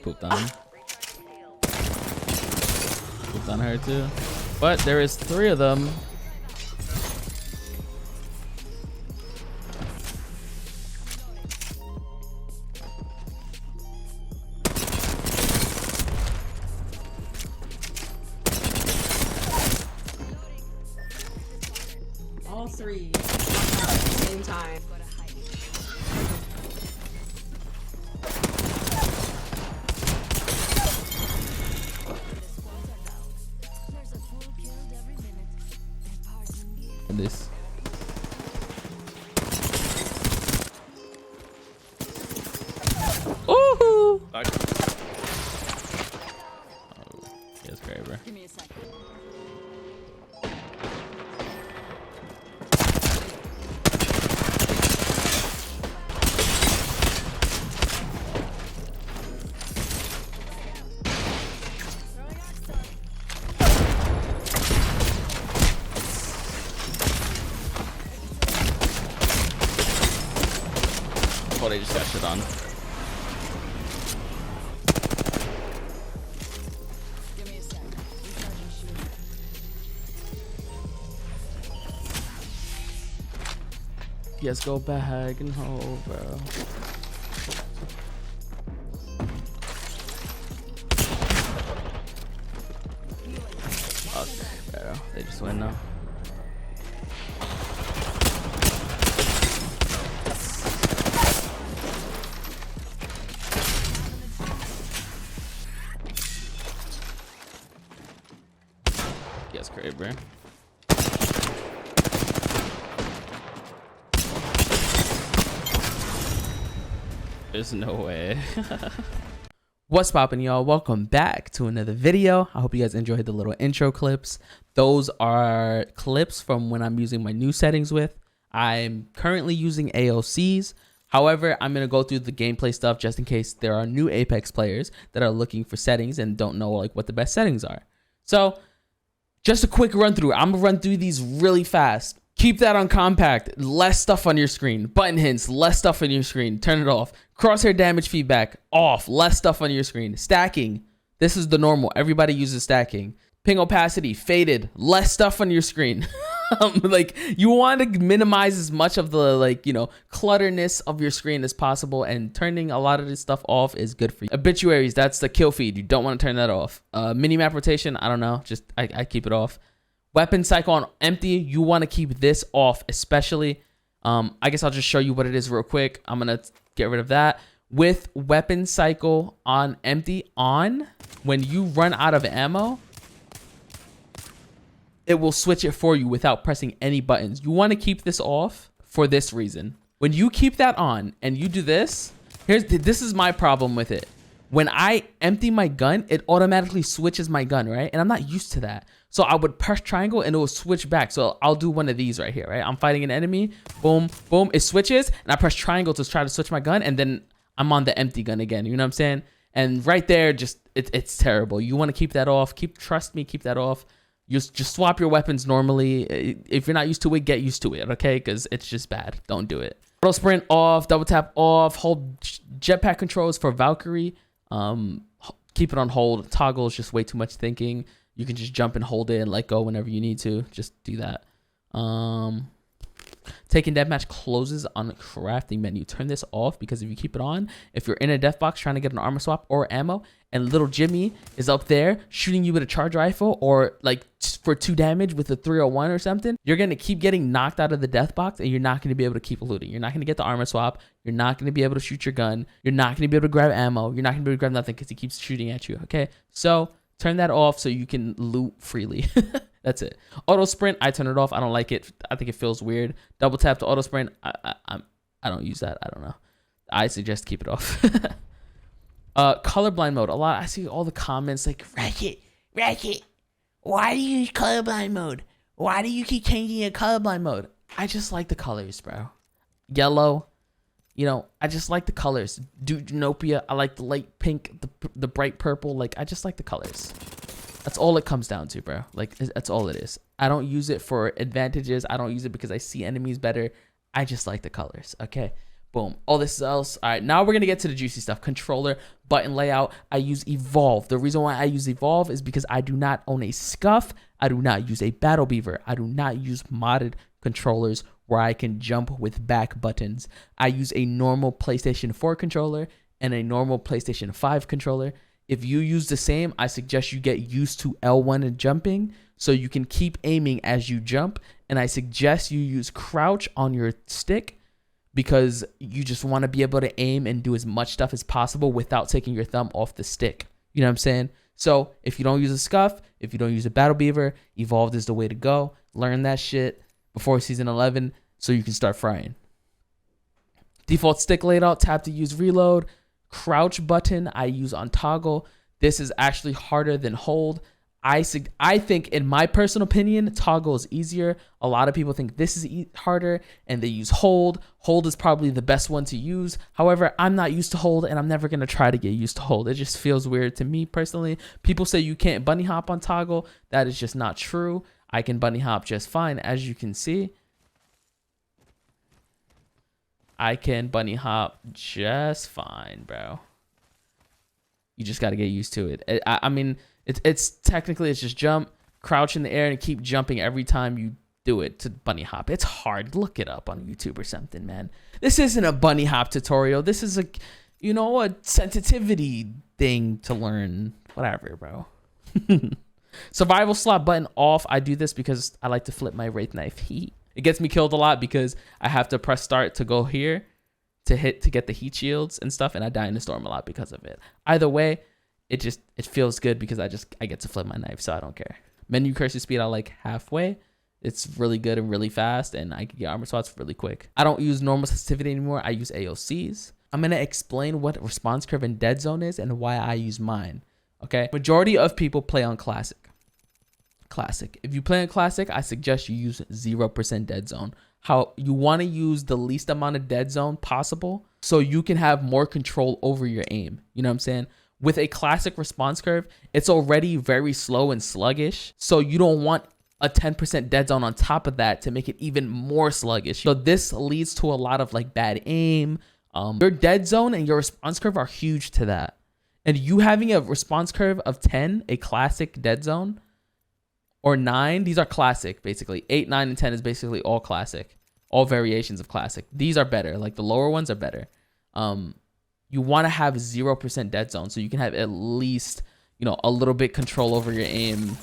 pooped on him. Pooped on her too. But there is 3 of them. All 3 at the same time. This. Ooh! Oh, yes, great, bro. Give me a second. Oh, they just got shit on. Give me a second. Recharging shield. Yes, go bag and hold, bro. Fuck, bro. They just win now. Yes, great, bro. There's no way. What's poppin', y'all? Welcome back to another video. I hope you guys enjoyed the little intro clips. Those are clips from when I'm using my new settings with. I'm currently using ALCs. However, I'm going to go through the gameplay stuff just in case there are new Apex players that are looking for settings and don't know like what the best settings are. So just a quick run through. I'm gonna run through these really fast. Keep that on compact. Less stuff on your screen. Button hints. Less stuff on your screen. Turn it off. Crosshair damage feedback off. Less stuff on your screen. Stacking. This is the normal. Everybody uses stacking. Ping opacity faded. Less stuff on your screen. Like you want to minimize as much of the clutterness of your screen as possible, and turning a lot of this stuff off is good for you. Obituaries, that's the kill feed. You don't want to turn that off. Minimap rotation, I don't know, just I keep it off. Weapon cycle on empty, you want to keep this off especially. I guess I'll just show you what it is real quick. I'm gonna get rid of that. With weapon cycle on empty on, when you run out of ammo, it will switch it for you without pressing any buttons. You want to keep this off for this reason. When you keep that on and you do this, this is my problem with it. When I empty my gun, it automatically switches my gun, right? And I'm not used to that. So I would press triangle and it will switch back. So I'll do one of these right here, right? I'm fighting an enemy, boom, boom, it switches, and I press triangle to try to switch my gun, and then I'm on the empty gun again, you know what I'm saying? And right there, just it's terrible. You want to keep that off. Trust me, keep that off. Just swap your weapons normally. If you're not used to it, get used to it, okay? Because it's just bad. Don't do it. Auto sprint off, double tap off, hold jetpack controls for Valkyrie. Keep it on hold. Toggle is just way too much thinking. You can just jump and hold it and let go whenever you need to. Just do that. Taking deathmatch closes on the crafting menu. Turn this off because if you keep it on, if you're in a death box trying to get an armor swap or ammo, and little Jimmy is up there shooting you with a charge rifle or like for 2 damage with a 301 or something, you're going to keep getting knocked out of the death box and you're not going to be able to keep looting. You're not going to get the armor swap. You're not going to be able to shoot your gun. You're not going to be able to grab ammo. You're not going to be able to grab nothing because he keeps shooting at you. Okay. So turn that off so you can loot freely. That's it. Auto sprint, I turn it off. I don't like it. I think it feels weird. Double tap to auto sprint. I don't use that. I don't know. I suggest keep it off. Colorblind mode. I see all the comments like, Ratchet, why do you use colorblind mode? Why do you keep changing your colorblind mode? I just like the colors, bro. Yellow, I just like the colors. Deuteranopia, I like the light pink, the bright purple. Like, I just like the colors. That's all it comes down to, bro. Like, that's all it is. I don't use it for advantages. I don't use it because I see enemies better. I just like the colors, okay? Boom. All this else. All right, now we're going to get to the juicy stuff. Controller, button layout. I use Evolve. The reason why I use Evolve is because I do not own a Scuff. I do not use a Battle Beaver. I do not use modded controllers where I can jump with back buttons. I use a normal PlayStation 4 controller and a normal PlayStation 5 controller. If you use the same, I suggest you get used to L1 and jumping so you can keep aiming as you jump. And I suggest you use crouch on your stick because you just want to be able to aim and do as much stuff as possible without taking your thumb off the stick. You know what I'm saying? So if you don't use a Scuff, if you don't use a Battle Beaver, Evolved is the way to go. Learn that shit before season 11 so you can start frying. Default stick layout, tap to use reload. Crouch button, I use on toggle. This is actually harder than hold. I think, in my personal opinion, toggle is easier. A lot of people think this is harder and they use hold. Hold is probably the best one to use. However, I'm not used to hold and I'm never going to try to get used to hold. It just feels weird to me personally. People say you can't bunny hop on toggle. That is just not true. I can bunny hop just fine, as you can see. I can bunny hop just fine, bro. You just got to get used to it. I mean, it's technically it's just jump, crouch in the air, and keep jumping every time you do it to bunny hop. It's hard. Look it up on YouTube or something, man. This isn't a bunny hop tutorial. This is a, you know, a sensitivity thing to learn. Whatever, bro. Survival slot button off. I do this because I like to flip my Wraith knife. It gets me killed a lot because I have to press start to go here to get the heat shields and stuff, and I die in the storm a lot because of it. Either way, it feels good because I get to flip my knife, so I don't care. Menu cursor speed I like halfway. It's really good and really fast, and I can get armor swaps really quick. I don't use normal sensitivity anymore. I use ALCs. I'm gonna explain what response curve and dead zone is and why I use mine. Okay, majority of people play on classic. If you play on classic, I suggest you use 0% dead zone. How you want to use the least amount of dead zone possible so you can have more control over your aim. You know what I'm saying? With a classic response curve, it's already very slow and sluggish. So you don't want a 10% dead zone on top of that to make it even more sluggish. So this leads to a lot of like bad aim. Your dead zone and your response curve are huge to that. And you having a response curve of 10, a classic dead zone, or 9, these are classic, basically. 8, 9, and 10 is basically all classic. All variations of classic. These are better. Like the lower ones are better. You want to have 0% dead zone so you can have at least, you know, a little bit control over your aim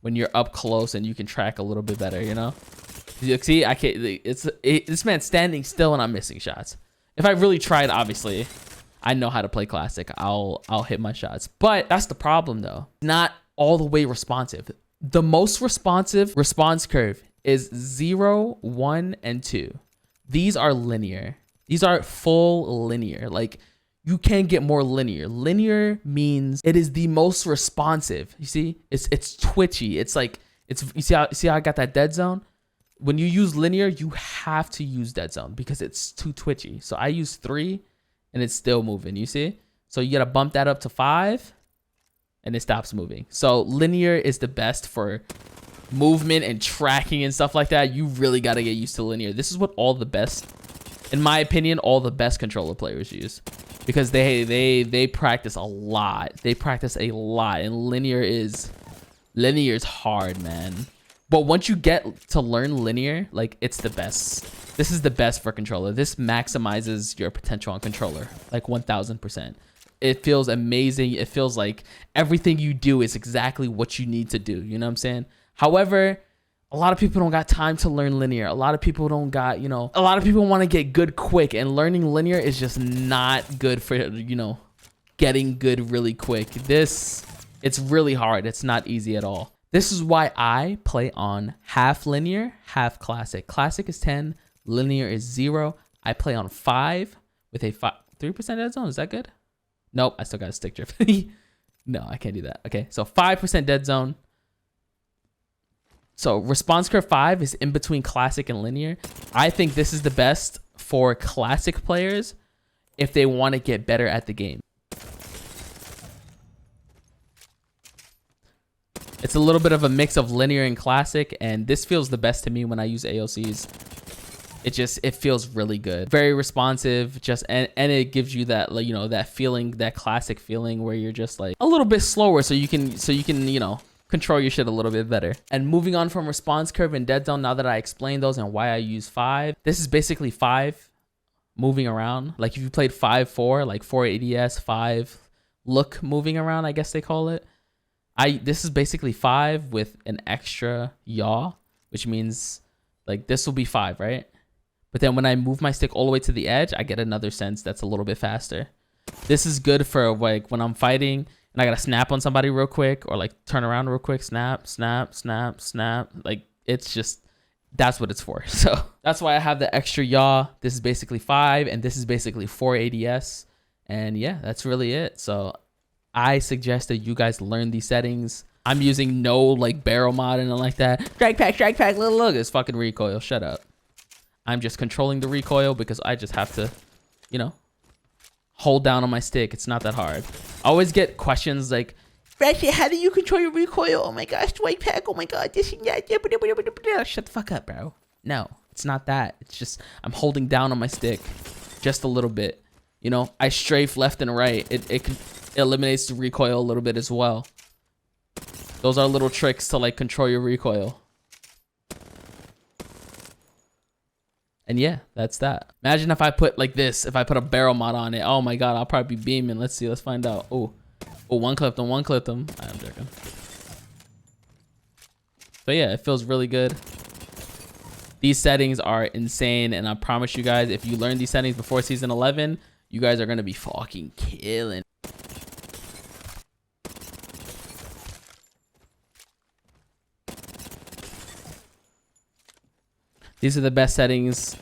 when you're up close and you can track a little bit better, you know? You see, I can't. This man's standing still and I'm missing shots. If I really tried, obviously, I know how to play classic. I'll hit my shots. But that's the problem, though. Not all the way responsive. The most responsive response curve is 0, 1, and 2. These are linear. These are full linear. Like, you can't get more linear. Linear means it is the most responsive. You see? It's twitchy. It's like, you see how I got that dead zone? When you use linear, you have to use dead zone because it's too twitchy. So I use 3 and it's still moving, you see? So you gotta bump that up to 5 and it stops moving. So linear is the best for movement and tracking and stuff like that. You really got to get used to linear. This is what all the best, in my opinion, all the best controller players use because they practice a lot. They practice a lot, and linear is hard, man. But once you get to learn linear, like, it's the best. This is the best for controller. This maximizes your potential on controller, like 1000%. It feels amazing. It feels like everything you do is exactly what you need to do. You know what I'm saying? However, a lot of people don't got time to learn linear. A lot of people don't got, you know, a lot of people want to get good quick, and learning linear is just not good for, you know, getting good really quick. It's really hard. It's not easy at all. This is why I play on half linear, half classic. Classic is 10, linear is 0. I play on 5 with a 3% dead zone. Is that good? Nope, I still got a stick drift. No, I can't do that. Okay, so 5% dead zone. So response curve 5 is in between classic and linear. I think this is the best for classic players if they want to get better at the game. It's a little bit of a mix of linear and classic, and this feels the best to me when I use ALCs. it feels really good, very responsive, just and it gives you that, like, you know, that feeling, that classic feeling where you're just like a little bit slower, so you can you know, control your shit a little bit better. And moving on from response curve and dead zone, now that I explained those and why I use 5, this is basically 5 moving around. Like if you played 5-4, like 4 ADS, 5 look moving around, I guess they call it. This is basically 5 with an extra yaw, which means like this will be 5, right? But then when I move my stick all the way to the edge, I get another sense that's a little bit faster. This is good for like when I'm fighting and I gotta snap on somebody real quick, or like turn around real quick, snap, snap, snap, snap. Like it's just, that's what it's for. So that's why I have the extra yaw. This is basically 5 and this is basically 4 ADS. And yeah, that's really it. So I suggest that you guys learn these settings. I'm using no like barrel mod and like that. Strike pack, look, it's fucking recoil. Shut up. I'm just controlling the recoil because I just have to, you know, hold down on my stick. It's not that hard. I always get questions like, Ratchet, how do you control your recoil? Oh my gosh, strike pack. Oh my god, this and that. Shut the fuck up, bro. No, it's not that. It's just I'm holding down on my stick just a little bit. You know, I strafe left and right. It eliminates the recoil a little bit as well. Those are little tricks to like control your recoil. And yeah, that's that. Imagine if I put like this, if I put a barrel mod on it. Oh my god, I'll probably be beaming. Let's see, let's find out. Oh, one clipped them, one clipped them. I'm joking. But yeah, it feels really good. These settings are insane, and I promise you guys, if you learn these settings before season 11, you guys are gonna be fucking killing. These are the best settings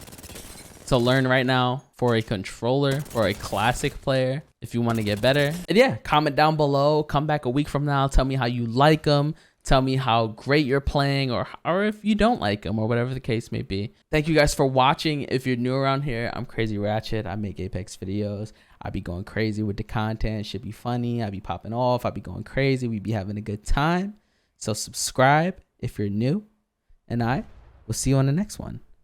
to learn right now for a controller, for a classic player, if you want to get better. And yeah, comment down below, come back a week from now, tell me how you like them, tell me how great you're playing, or if you don't like them, or whatever the case may be. Thank you guys for watching. If you're new around here, I'm CrazyRachet. I make Apex videos. I be going crazy with the content. Should be funny. I be popping off. I be going crazy. We be having a good time. So subscribe if you're new, and I will see you on the next one.